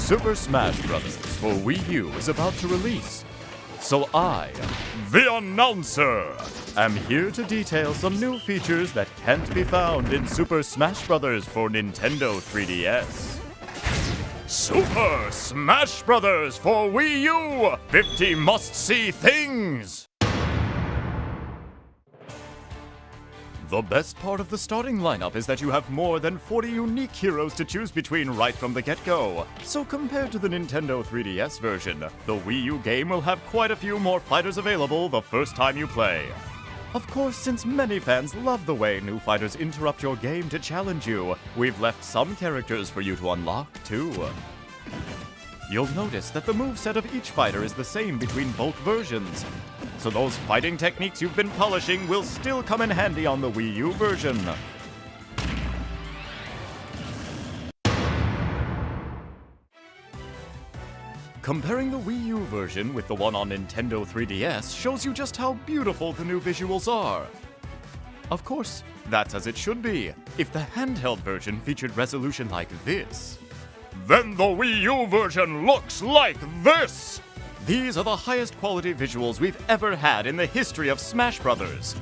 Super Smash Bros. For Wii U is about to release. So I, the announcer, am here to detail some new features that can't be found in Super Smash Bros. For Nintendo 3DS. Super Smash Bros. For Wii U! 50 must-see things! The best part of the starting lineup is that you have more than 40 unique heroes to choose between right from the get-go. So compared to the Nintendo 3DS version, the Wii U game will have quite a few more fighters available the first time you play. Of course, since many fans love the way new fighters interrupt your game to challenge you, we've left some characters for you to unlock too. You'll notice that the moveset of each fighter is the same between both versions. So those fighting techniques you've been polishing will still come in handy on the Wii U version. Comparing the Wii U version with the one on Nintendo 3DS shows you just how beautiful the new visuals are. Of course, that's as it should be. If the handheld version featured resolution like this, then the Wii U version looks like this! These are the highest quality visuals we've ever had in the history of Smash Bros.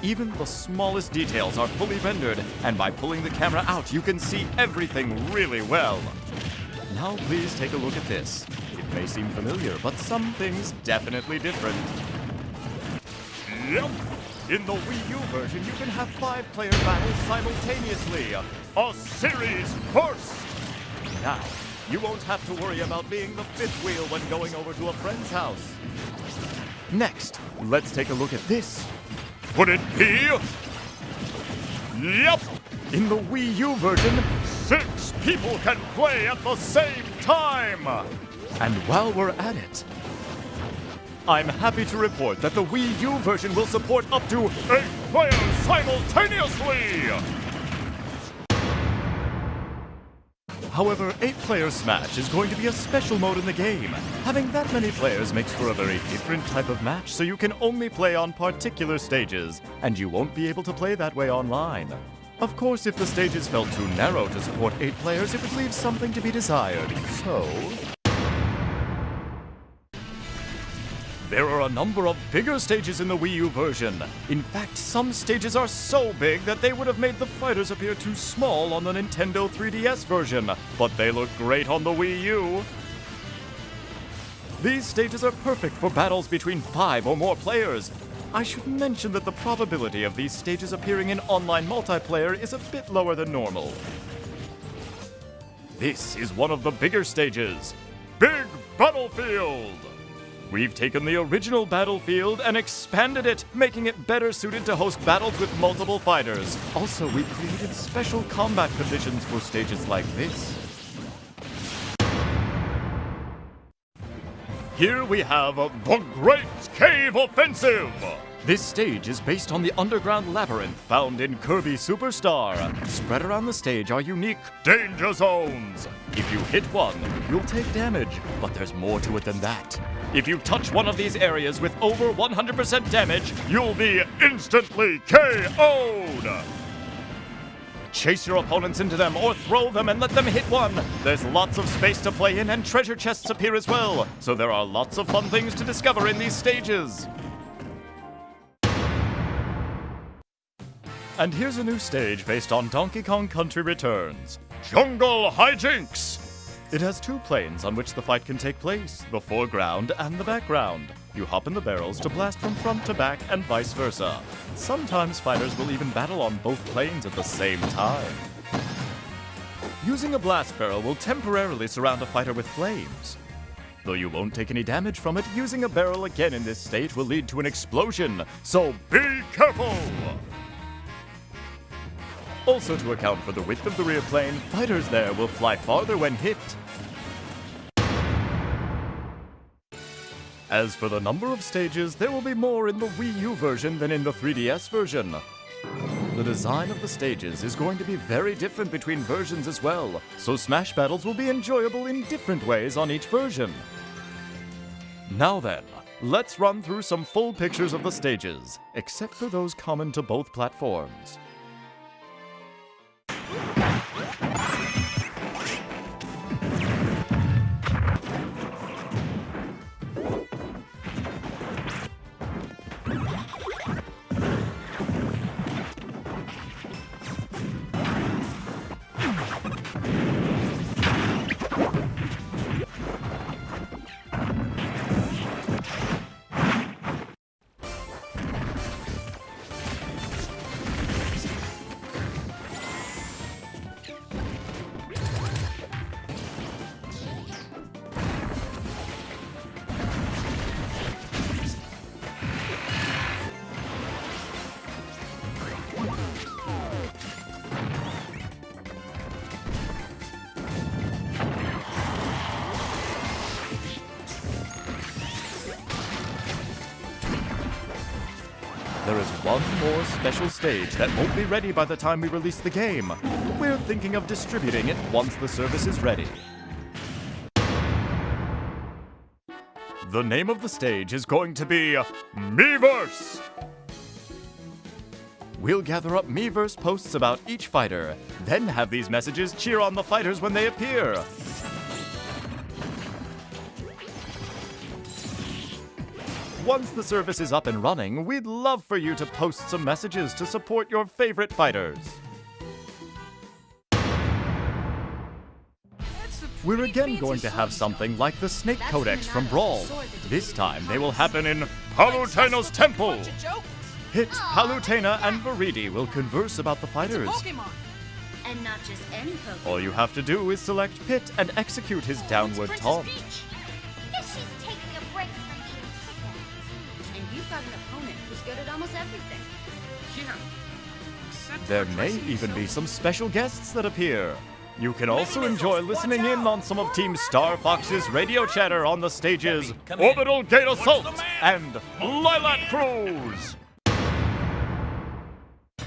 Even the smallest details are fully rendered, and by pulling the camera out, you can see everything really well. Now please take a look at this. It may seem familiar, but some things definitely different. Yep! In the Wii U version, you can have 5-player battles simultaneously. A series first! Now, you won't have to worry about being the fifth wheel when going over to a friend's house. Next, let's take a look at this. Would it be? Yep! In the Wii U version, 6 people can play at the same time! And while we're at it, I'm happy to report that the Wii U version will support up to 8 players simultaneously! However, 8-player Smash is going to be a special mode in the game. Having that many players makes for a very different type of match, so you can only play on particular stages, and you won't be able to play that way online. Of course, if the stages felt too narrow to support 8 players, it would leave something to be desired. So there are a number of bigger stages in the Wii U version. In fact, some stages are so big that they would have made the fighters appear too small on the Nintendo 3DS version, but they look great on the Wii U. These stages are perfect for battles between 5 or more players. I should mention that the probability of these stages appearing in online multiplayer is a bit lower than normal. This is one of the bigger stages, Big Battlefield! We've taken the original Battlefield and expanded it, making it better suited to host battles with multiple fighters. Also, we've created special combat conditions for stages like this. Here we have the Great Cave Offensive! This stage is based on the underground labyrinth found in Kirby Superstar. Spread around the stage are unique danger zones. If you hit one, you'll take damage, but there's more to it than that. If you touch one of these areas with over 100% damage, you'll be instantly KO'd! Chase your opponents into them or throw them and let them hit one. There's lots of space to play in and treasure chests appear as well, so there are lots of fun things to discover in these stages. And here's a new stage based on Donkey Kong Country Returns, Jungle Hijinks! It has 2 planes on which the fight can take place, the foreground and the background. You hop in the barrels to blast from front to back and vice versa. Sometimes fighters will even battle on both planes at the same time. Using a blast barrel will temporarily surround a fighter with flames. Though you won't take any damage from it, using a barrel again in this state will lead to an explosion, so be careful! Also, to account for the width of the rear plane, fighters there will fly farther when hit. As for the number of stages, there will be more in the Wii U version than in the 3DS version. The design of the stages is going to be very different between versions as well, so Smash battles will be enjoyable in different ways on each version. Now then, let's run through some full pictures of the stages, except for those common to both platforms. There is one more special stage that won't be ready by the time we release the game. We're thinking of distributing it once the service is ready. The name of the stage is going to be Miiverse! We'll gather up Miiverse posts about each fighter, then have these messages cheer on the fighters when they appear. Once the service is up and running, we'd love for you to post some messages to support your favorite fighters. We're again going to have something like the Snake Codex from Brawl. This time they will happen in Palutena's temple. Hit, Palutena, and Viridi will converse about the fighters. And not just any Pokemon. All you have to do is select Pit and execute his downward taunt. Guess she's taking a break from being kicked. And you've got an opponent who's good at almost everything. Yeah. There may even be some special guests that appear. You can also enjoy listening in on some of Team Star Fox's radio chatter on the stages Orbital Gate Assault and Lilac Cruise.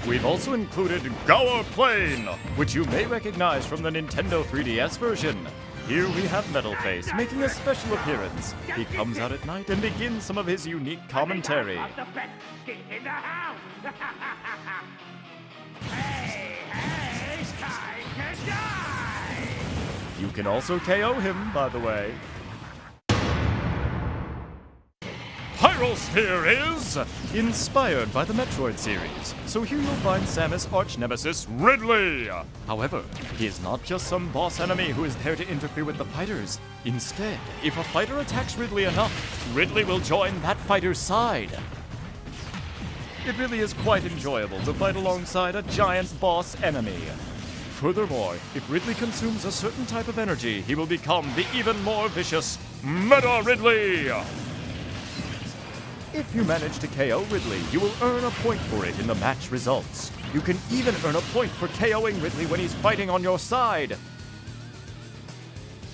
We've also included Gower Plane, which you may recognize from the Nintendo 3DS version. Here we have Metalface making a special appearance. He comes out at night and begins some of his unique commentary. You can also KO him, by the way. Pyrosphere is inspired by the Metroid series, so here you'll find Samus' arch-nemesis, Ridley. However, he is not just some boss enemy who is there to interfere with the fighters. Instead, if a fighter attacks Ridley enough, Ridley will join that fighter's side. It really is quite enjoyable to fight alongside a giant boss enemy. Furthermore, if Ridley consumes a certain type of energy, he will become the even more vicious Meta Ridley! If you manage to KO Ridley, you will earn a point for it in the match results. You can even earn a point for KOing Ridley when he's fighting on your side.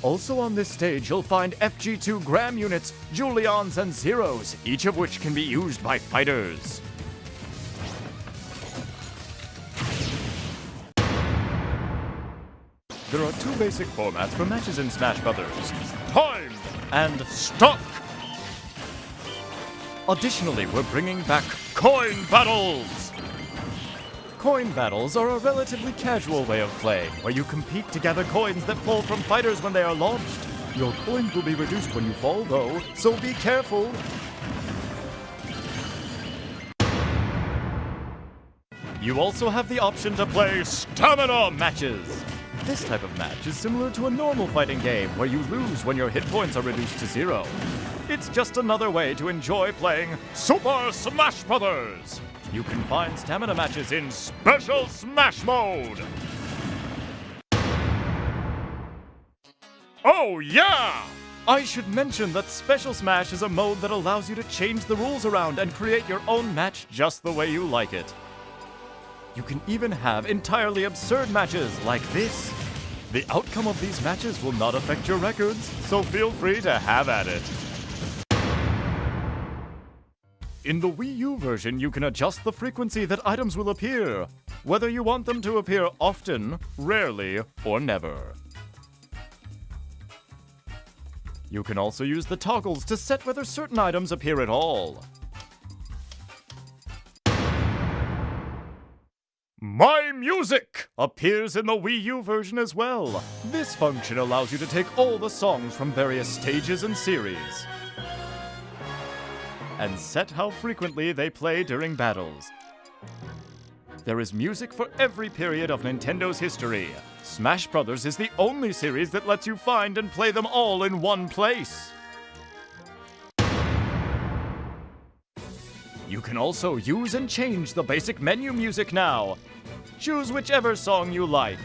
Also on this stage, you'll find FG2 Gram units, Julians, and Zeros, each of which can be used by fighters. There are two basic formats for matches in Smash Brothers: Time and Stock. Additionally, we're bringing back Coin Battles! Coin Battles are a relatively casual way of playing, where you compete to gather coins that fall from fighters when they are launched. Your coins will be reduced when you fall, though, so be careful! You also have the option to play Stamina Matches! This type of match is similar to a normal fighting game, where you lose when your hit points are reduced to 0. It's just another way to enjoy playing Super Smash Brothers! You can find stamina matches in Special Smash Mode! Oh yeah! I should mention that Special Smash is a mode that allows you to change the rules around and create your own match just the way you like it. You can even have entirely absurd matches like this. The outcome of these matches will not affect your records, so feel free to have at it. In the WiiU version, you can adjust the frequency that items will appear, whether you want them to appear often, rarely, or never. You can also use the toggles to set whether certain items appear at all. My Music appears in the WiiU version as well. This function allows you to take all the songs from various stages and series and set how frequently they play during battles. There is music for every period of Nintendo's history. Smash Brothers is the only series that lets you find and play them all in one place. You can also use and change the basic menu music now. Choose whichever song you like.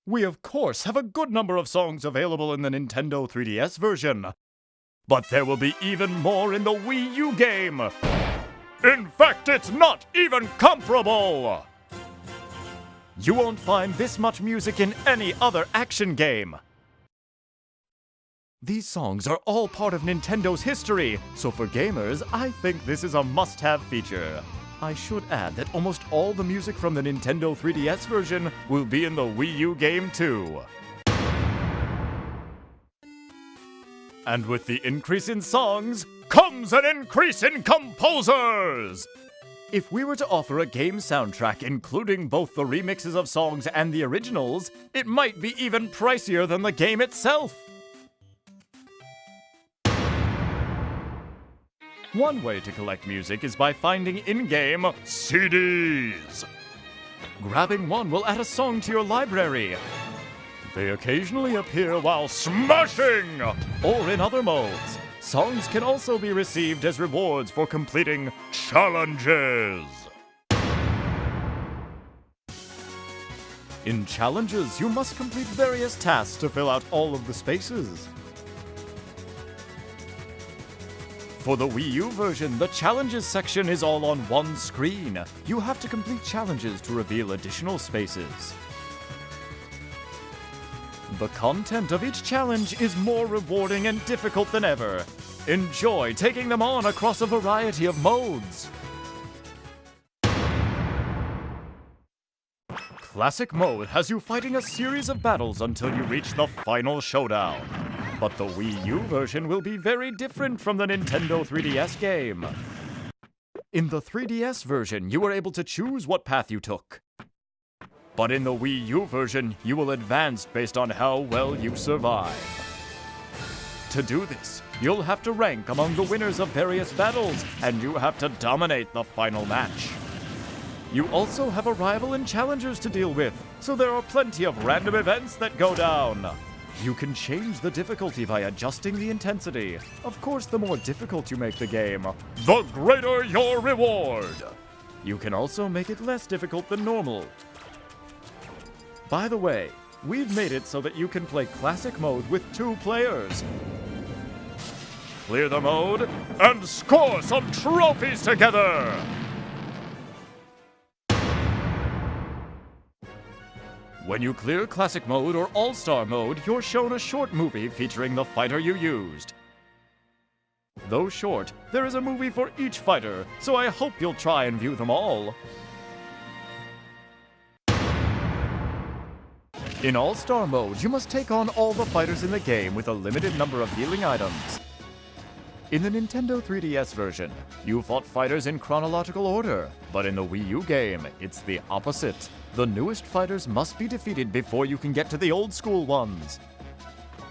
We of course have a good number of songs available in the Nintendo 3DS version, but there will be even more in the Wii U game. In fact, it's not even comparable! You won't find this much music in any other action game. These songs are all part of Nintendo's history, so for gamers, I think this is a must-have feature. I should add that almost all the music from the Nintendo 3DS version will be in the Wii U game too. And with the increase in songs, comes an increase in composers! If we were to offer a game soundtrack including both the remixes of songs and the originals, it might be even pricier than the game itself! One way to collect music is by finding in-game CDs. Grabbing one will add a song to your library. They occasionally appear while smashing, or in other modes. Songs can also be received as rewards for completing challenges. In challenges, you must complete various tasks to fill out all of the spaces. For the Wii U version, the challenges section is all on one screen. You have to complete challenges to reveal additional spaces. The content of each challenge is more rewarding and difficult than ever. Enjoy taking them on across a variety of modes. Classic mode has you fighting a series of battles until you reach the final showdown. But the Wii U version will be very different from the Nintendo 3DS game. In the 3DS version, you were able to choose what path you took. But in the Wii U version, you will advance based on how well you survive. To do this, you'll have to rank among the winners of various battles, and you have to dominate the final match. You also have a rival and challengers to deal with, so there are plenty of random events that go down. You can change the difficulty by adjusting the intensity. Of course, the more difficult you make the game, the greater your reward! You can also make it less difficult than normal. By the way, we've made it so that you can play Classic Mode with 2 players. Clear the mode and score some trophies together! When you clear Classic Mode or All-Star Mode, you're shown a short movie featuring the fighter you used. Though short, there is a movie for each fighter, so I hope you'll try and view them all. In All-Star Mode, you must take on all the fighters in the game with a limited number of healing items. In the Nintendo 3DS version, you fought fighters in chronological order, but in the Wii U game, it's the opposite. The newest fighters must be defeated before you can get to the old-school ones.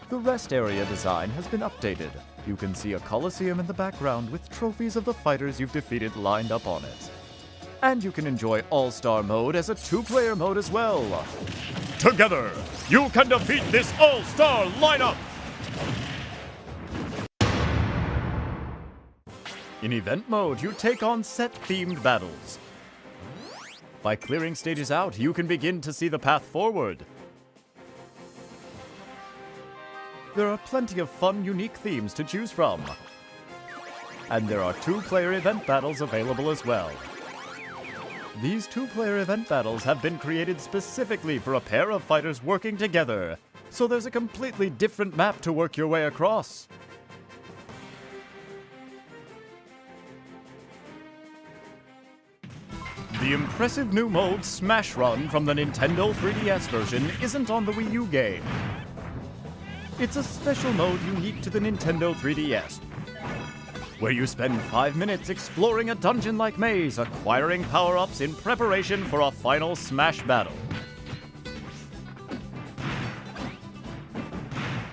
The rest area design has been updated. You can see a coliseum in the background with trophies of the fighters you've defeated lined up on it. And you can enjoy All-Star Mode as a 2-player mode as well. Together, you can defeat this All-Star lineup! In Event Mode, you take on set-themed battles. By clearing stages out, you can begin to see the path forward. There are plenty of fun, unique themes to choose from. And there are 2-player event battles available as well. These 2-player event battles have been created specifically for a pair of fighters working together, so there's a completely different map to work your way across. The impressive new mode Smash Run from the Nintendo 3DS version isn't on the Wii U game. It's a special mode unique to the Nintendo 3DS, where you spend 5 minutes exploring a dungeon-like maze, acquiring power-ups in preparation for a final Smash battle.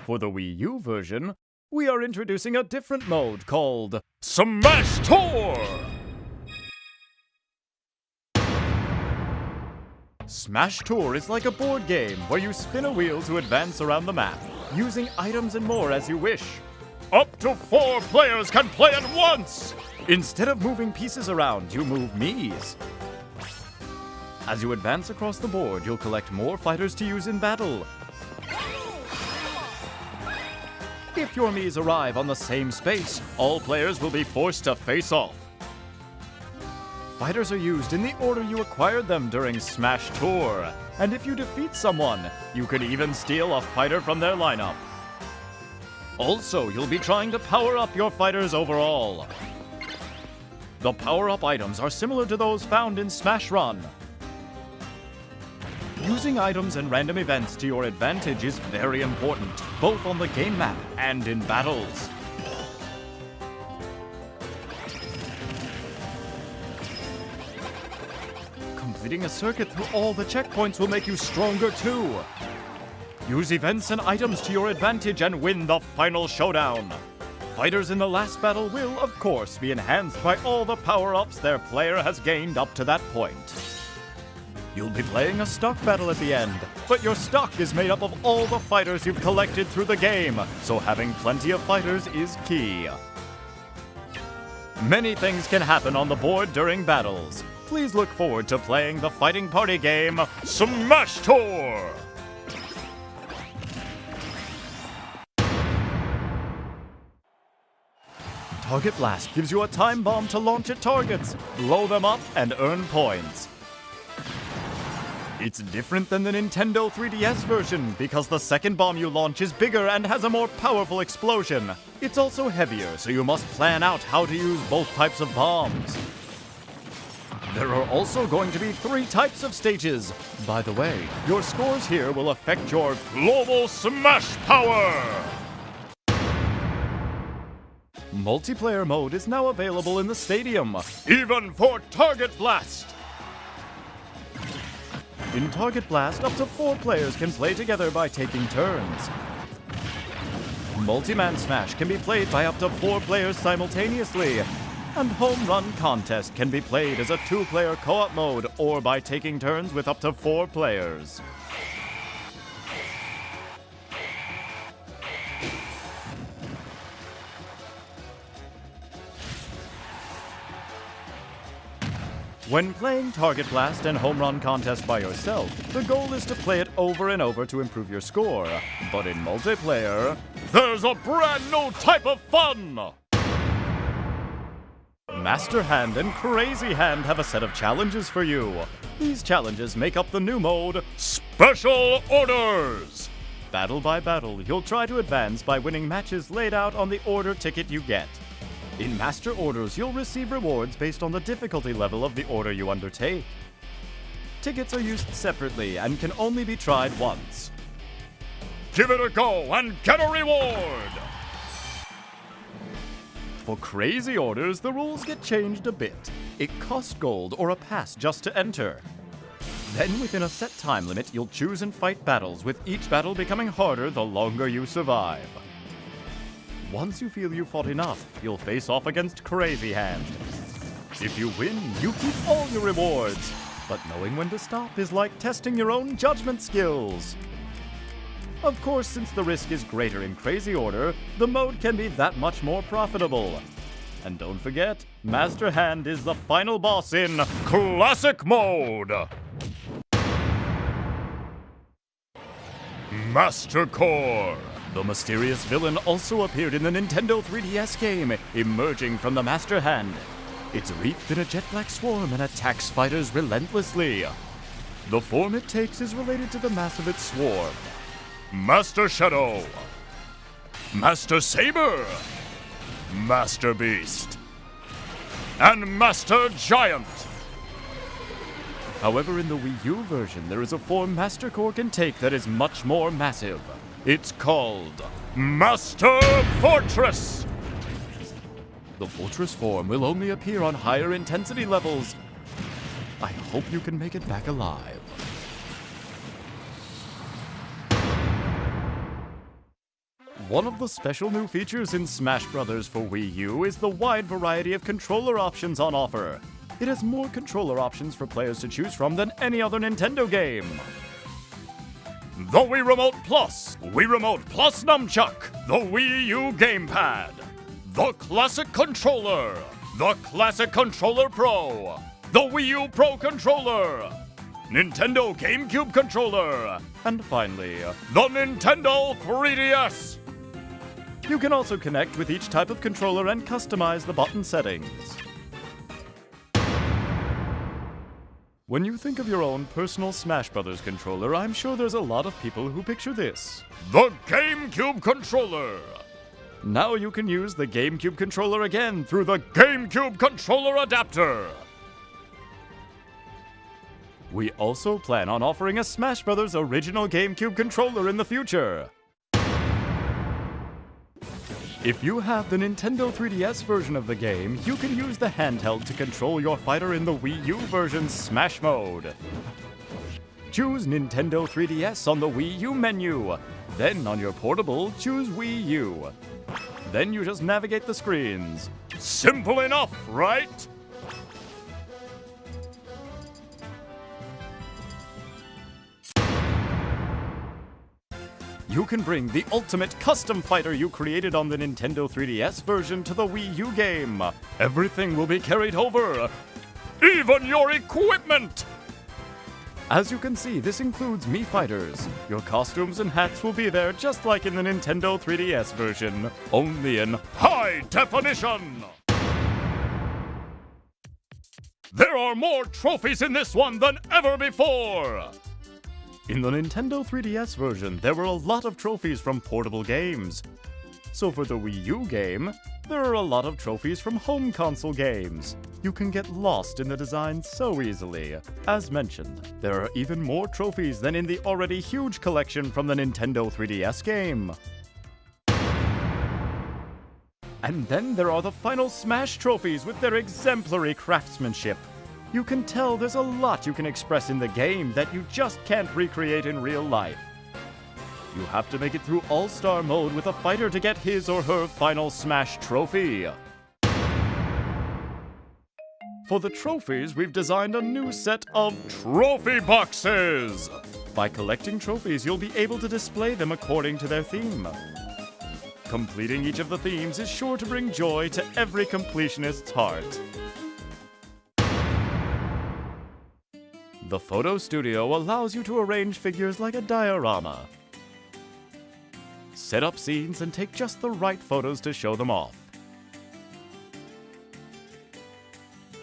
For the Wii U version, we are introducing a different mode called Smash Tour! Smash Tour is like a board game where you spin a wheel to advance around the map, using items and more as you wish. Up to 4 players can play at once! Instead of moving pieces around, you move Miis. As you advance across the board, you'll collect more fighters to use in battle. If your Miis arrive on the same space, all players will be forced to face off. Fighters are used in the order you acquired them during Smash Tour, and if you defeat someone, you could even steal a fighter from their lineup. Also, you'll be trying to power up your fighters overall. The power-up items are similar to those found in Smash Run. Using items and random events to your advantage is very important, both on the game map and in battles. Completing a circuit through all the checkpoints will make you stronger too. Use events and items to your advantage and win the final showdown. Fighters in the last battle will, of course, be enhanced by all the power-ups their player has gained up to that point. You'll be playing a stock battle at the end, but your stock is made up of all the fighters you've collected through the game, so having plenty of fighters is key. Many things can happen on the board during battles. Please look forward to playing the fighting party game, Smash Tour! Target Blast gives you a time bomb to launch at targets, blow them up, and earn points. It's different than the Nintendo 3DS version because the second bomb you launch is bigger and has a more powerful explosion. It's also heavier, so you must plan out how to use both types of bombs. There are also going to be 3 types of stages. By the way, your scores here will affect your global smash power! Multiplayer mode is now available in the stadium, even for Target Blast! In Target Blast, up to 4 players can play together by taking turns. Multi-man Smash can be played by up to 4 players simultaneously, and Home Run Contest can be played as a 2-player co-op mode or by taking turns with up to 4 players. When playing Target Blast and Home Run Contest by yourself, the goal is to play it over and over to improve your score. But in multiplayer, there's a brand new type of fun! Master Hand and Crazy Hand have a set of challenges for you. These challenges make up the new mode, Special Orders! Battle by battle, you'll try to advance by winning matches laid out on the order ticket you get. In Master Orders, you'll receive rewards based on the difficulty level of the order you undertake. Tickets are used separately and can only be tried once. Give it a go and get a reward! For Crazy Orders, the rules get changed a bit. It costs gold or a pass just to enter. Then, within a set time limit, you'll choose and fight battles, with each battle becoming harder the longer you survive. Once you feel you've fought enough, you'll face off against Crazy Hand. If you win, you keep all your rewards. But knowing when to stop is like testing your own judgment skills. Of course, since the risk is greater in Crazy Order, the mode can be that much more profitable. And don't forget, Master Hand is the final boss in Classic Mode! Master Core! The mysterious villain also appeared in the Nintendo 3DS game, emerging from the Master Hand. It's wreathed in a jet black swarm and attacks fighters relentlessly. The form it takes is related to the mass of its swarm. Master Shadow, Master Saber, Master Beast, and Master Giant. However, in the WiiU version, there is a form Master Core can take that is much more massive. It's called Master Fortress! The Fortress form will only appear on higher intensity levels. I hope you can make it back alive. One of the special new features in Smash Bros. For Wii U is the wide variety of controller options on offer. It has more controller options for players to choose from than any other Nintendo game. The Wii Remote Plus, Wii Remote Plus Nunchuck, the Wii U Gamepad, the Classic Controller, the Classic Controller Pro, the Wii U Pro Controller, Nintendo GameCube Controller, and finally, the Nintendo 3DS. You can also connect with each type of controller and customize the button settings. When you think of your own personal Smash Bros. Controller, I'm sure there's a lot of people who picture this. The GameCube Controller! Now you can use the GameCube controller again through the GameCube controller adapter! We also plan on offering a Smash Bros. Original GameCube controller in the future. If you have the Nintendo 3DS version of the game, you can use the handheld to control your fighter in the WiiU version's Smash mode. Choose Nintendo 3DS on the WiiU menu. Then on your portable, choose WiiU. Then you just navigate the screens. Simple enough, right? You can bring the ultimate custom fighter you created on the Nintendo 3DS version to the Wii U game. Everything will be carried over, even your equipment! As you can see, this includes Mii fighters. Your costumes and hats will be there just like in the Nintendo 3DS version, only in high definition! There are more trophies in this one than ever before! In the Nintendo 3DS version, there were a lot of trophies from portable games. So for the Wii U game, there are a lot of trophies from home console games. You can get lost in the design so easily. As mentioned, there are even more trophies than in the already huge collection from the Nintendo 3DS game. And then there are the final Smash trophies with their exemplary craftsmanship. You can tell there's a lot you can express in the game that you just can't recreate in real life. You have to make it through All-Star mode with a fighter to get his or her final Smash trophy. For the trophies, we've designed a new set of trophy boxes! By collecting trophies, you'll be able to display them according to their theme. Completing each of the themes is sure to bring joy to every completionist's heart. The photo studio allows you to arrange figures like a diorama. Set up scenes and take just the right photos to show them off.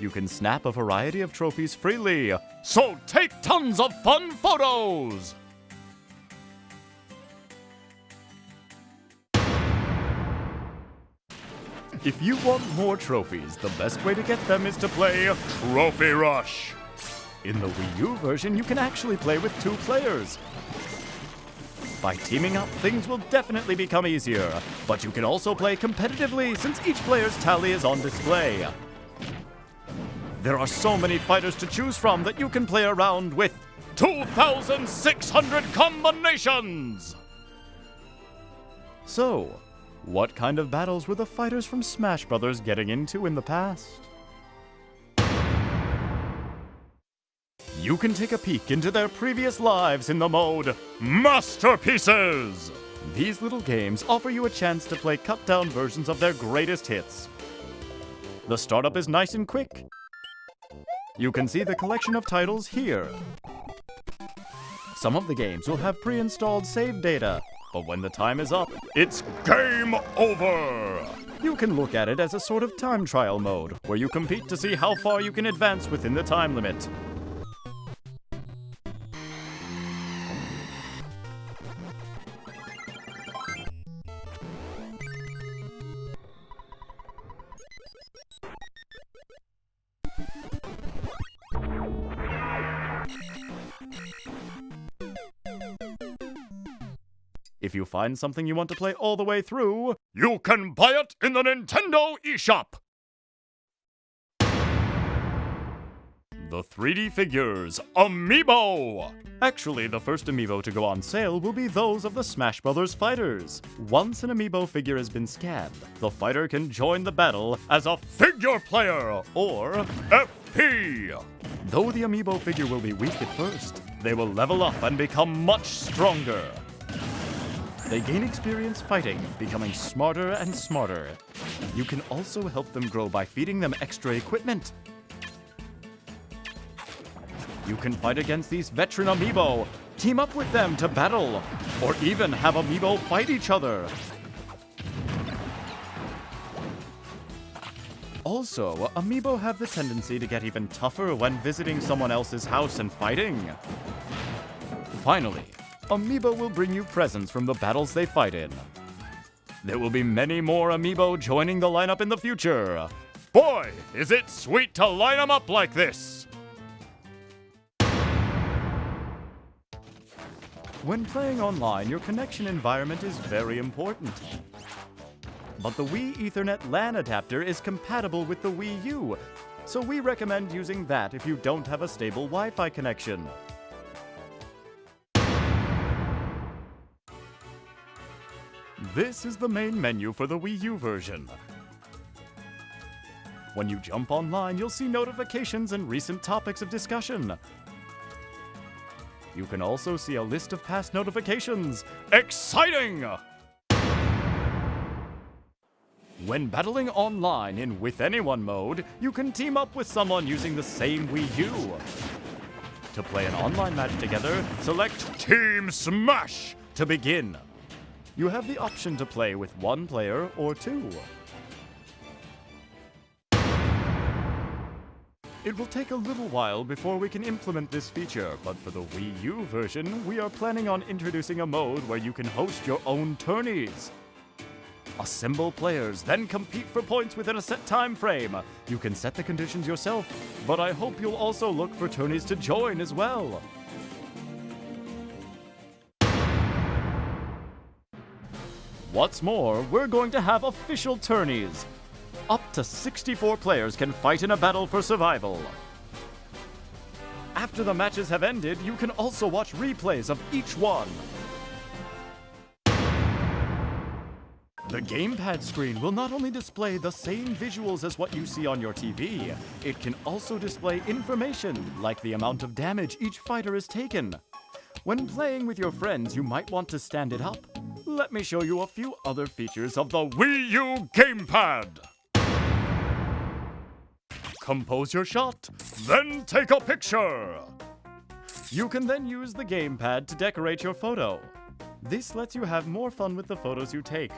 You can snap a variety of trophies freely, so take tons of fun photos! If you want more trophies, the best way to get them is to play Trophy Rush. In the Wii U version, you can actually play with 2 players. By teaming up, things will definitely become easier, but you can also play competitively since each player's tally is on display. There are so many fighters to choose from that you can play around with 2,600 combinations! So, what kind of battles were the fighters from Smash Bros. Getting into in the past? You can take a peek into their previous lives in the mode Masterpieces! These little games offer you a chance to play cut-down versions of their greatest hits. The startup is nice and quick. You can see the collection of titles here. Some of the games will have pre-installed save data, but when the time is up, it's game over! You can look at it as a sort of time trial mode, where you compete to see how far you can advance within the time limit. If you find something you want to play all the way through, you can buy it in the Nintendo eShop! The 3D figures, Amiibo! Actually, the first Amiibo to go on sale will be those of the Smash Bros. Fighters. Once an Amiibo figure has been scanned, the fighter can join the battle as a figure player, or FP! Though the Amiibo figure will be weak at first, they will level up and become much stronger. They gain experience fighting, becoming smarter and smarter. You can also help them grow by feeding them extra equipment. You can fight against these veteran Amiibo, team up with them to battle, or even have Amiibo fight each other. Also, Amiibo have the tendency to get even tougher when visiting someone else's house and fighting. Finally, Amiibo will bring you presents from the battles they fight in. There will be many more amiibo joining the lineup in the future. Boy, is it sweet to line them up like this! When playing online, your connection environment is very important. But the Wii Ethernet LAN adapter is compatible with the WiiU, so we recommend using that if you don't have a stable Wi-Fi connection. This is the main menu for the WiiU version. When you jump online, you'll see notifications and recent topics of discussion. You can also see a list of past notifications. Exciting! When battling online in With Anyone mode, you can team up with someone using the same WiiU. To play an online match together, select Team Smash to begin. You have the option to play with one player or two. It will take a little while before we can implement this feature, but for the WiiU version, we are planning on introducing a mode where you can host your own tourneys. Assemble players, then compete for points within a set time frame. You can set the conditions yourself, but I hope you'll also look for tourneys to join as well. What's more, we're going to have official tourneys. Up to 64 players can fight in a battle for survival. After the matches have ended, you can also watch replays of each one. The gamepad screen will not only display the same visuals as what you see on your TV, it can also display information like the amount of damage each fighter has taken. When playing with your friends, you might want to stand it up. Let me show you a few other features of the WiiU gamepad. Compose your shot, then take a picture. You can then use the gamepad to decorate your photo. This lets you have more fun with the photos you take.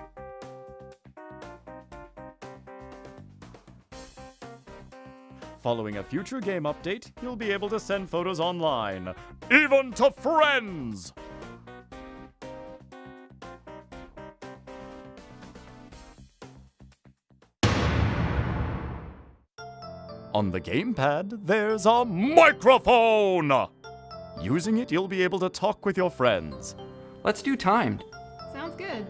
Following a future game update, you'll be able to send photos online, even to friends! On the gamepad, there's a microphone! Using it, you'll be able to talk with your friends. Let's do timed. Sounds good.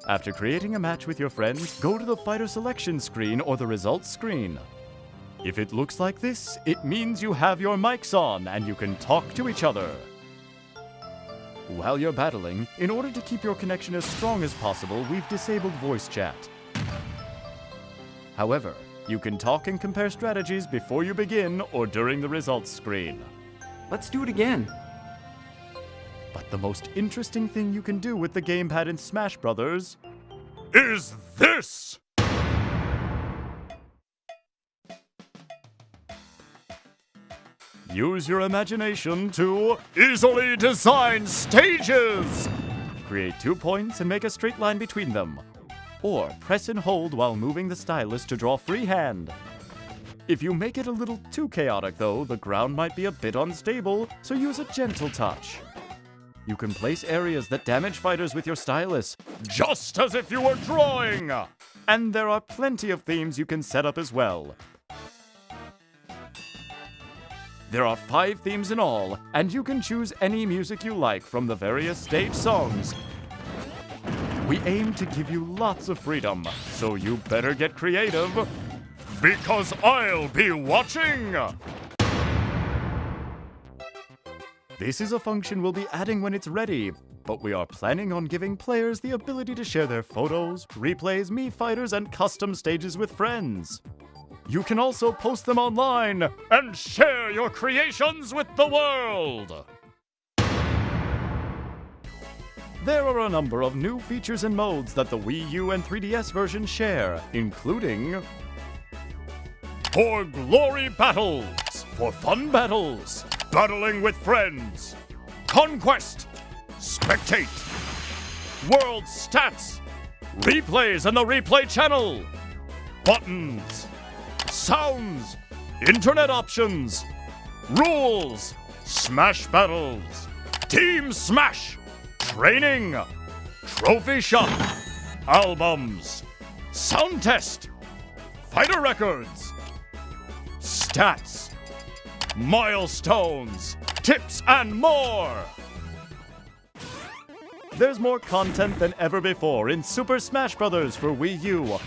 After creating a match with your friends, go to the fighter selection screen or the results screen. If it looks like this, it means you have your mics on and you can talk to each other. While you're battling, in order to keep your connection as strong as possible, we've disabled voice chat. However, you can talk and compare strategies before you begin or during the results screen. Let's do it again. But the most interesting thing you can do with the gamepad in Smash Brothers is this! Use your imagination to easily design stages! Create 2 points and make a straight line between them. Or press and hold while moving the stylus to draw freehand. If you make it a little too chaotic though, the ground might be a bit unstable, so use a gentle touch. You can place areas that damage fighters with your stylus, just as if you were drawing! And there are plenty of themes you can set up as well. There are 5 themes in all, and you can choose any music you like from the various stage songs. We aim to give you lots of freedom, so you better get creative, because I'll be watching! This is a function we'll be adding when it's ready, but we are planning on giving players the ability to share their photos, replays, Mii fighters, and custom stages with friends. You can also post them online and share your creations with the world! There are a number of new features and modes that the WiiU and 3DS versions share, including For Glory Battles, for fun battles, battling with friends, Conquest, Spectate, World Stats, Replays in the Replay Channel, Buttons, Sounds, Internet Options, Rules, Smash Battles, Team Smash, Training, Trophy Shop, albums, sound test, fighter records, stats, milestones, tips, and more! There's more content than ever before in Super Smash Bros. For Wii U,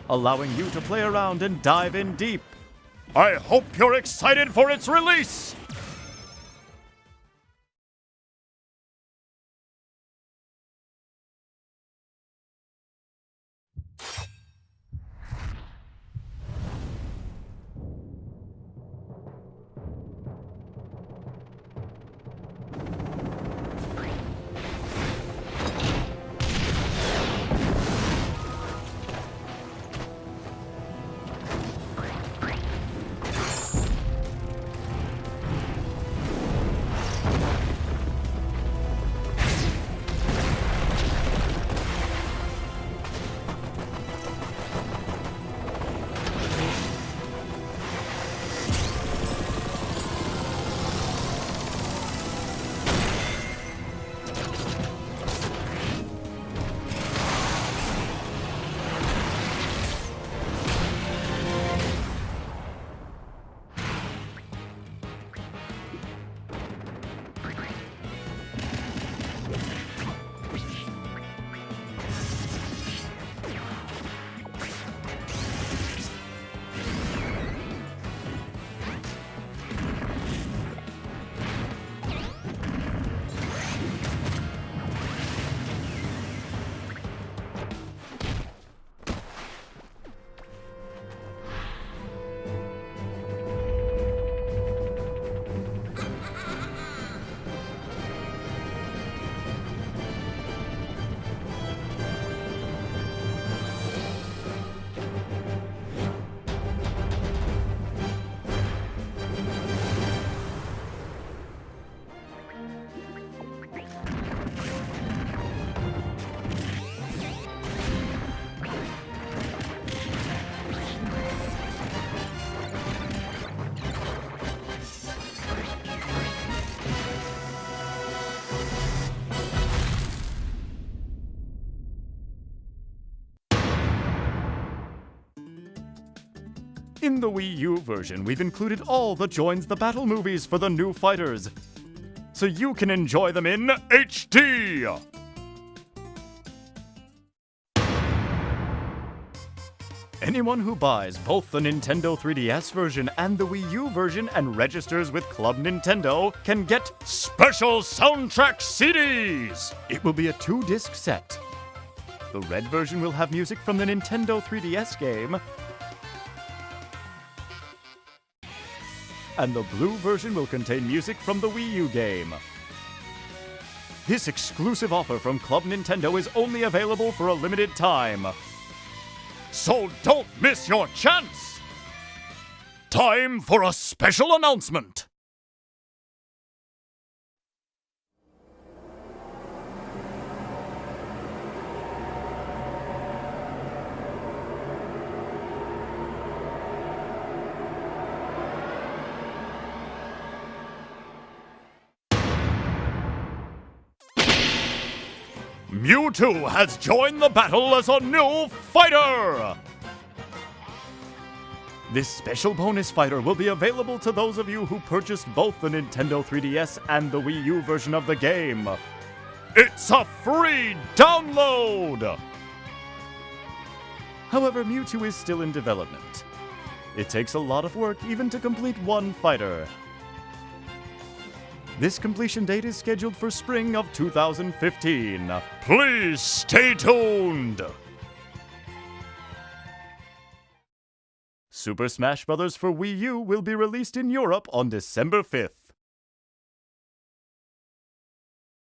allowing you to play around and dive in deep. I hope you're excited for its release! In the Wii U version, we've included all the Joins the Battle movies for the new fighters, so you can enjoy them in HD! Anyone who buys both the Nintendo 3DS version and the Wii U version and registers with Club Nintendo can get special soundtrack CDs! It will be a 2-disc set. The red version will have music from the Nintendo 3DS game, and the blue version will contain music from the Wii U game. This exclusive offer from Club Nintendo is only available for a limited time. So don't miss your chance! Time for a special announcement! Mewtwo has joined the battle as a new fighter! This special bonus fighter will be available to those of you who purchased both the Nintendo 3DS and the Wii U version of the game. It's a free download! However, Mewtwo is still in development. It takes a lot of work even to complete one fighter. This completion date is scheduled for spring of 2015. Please stay tuned! Super Smash Bros. For Wii U will be released in Europe on December 5th.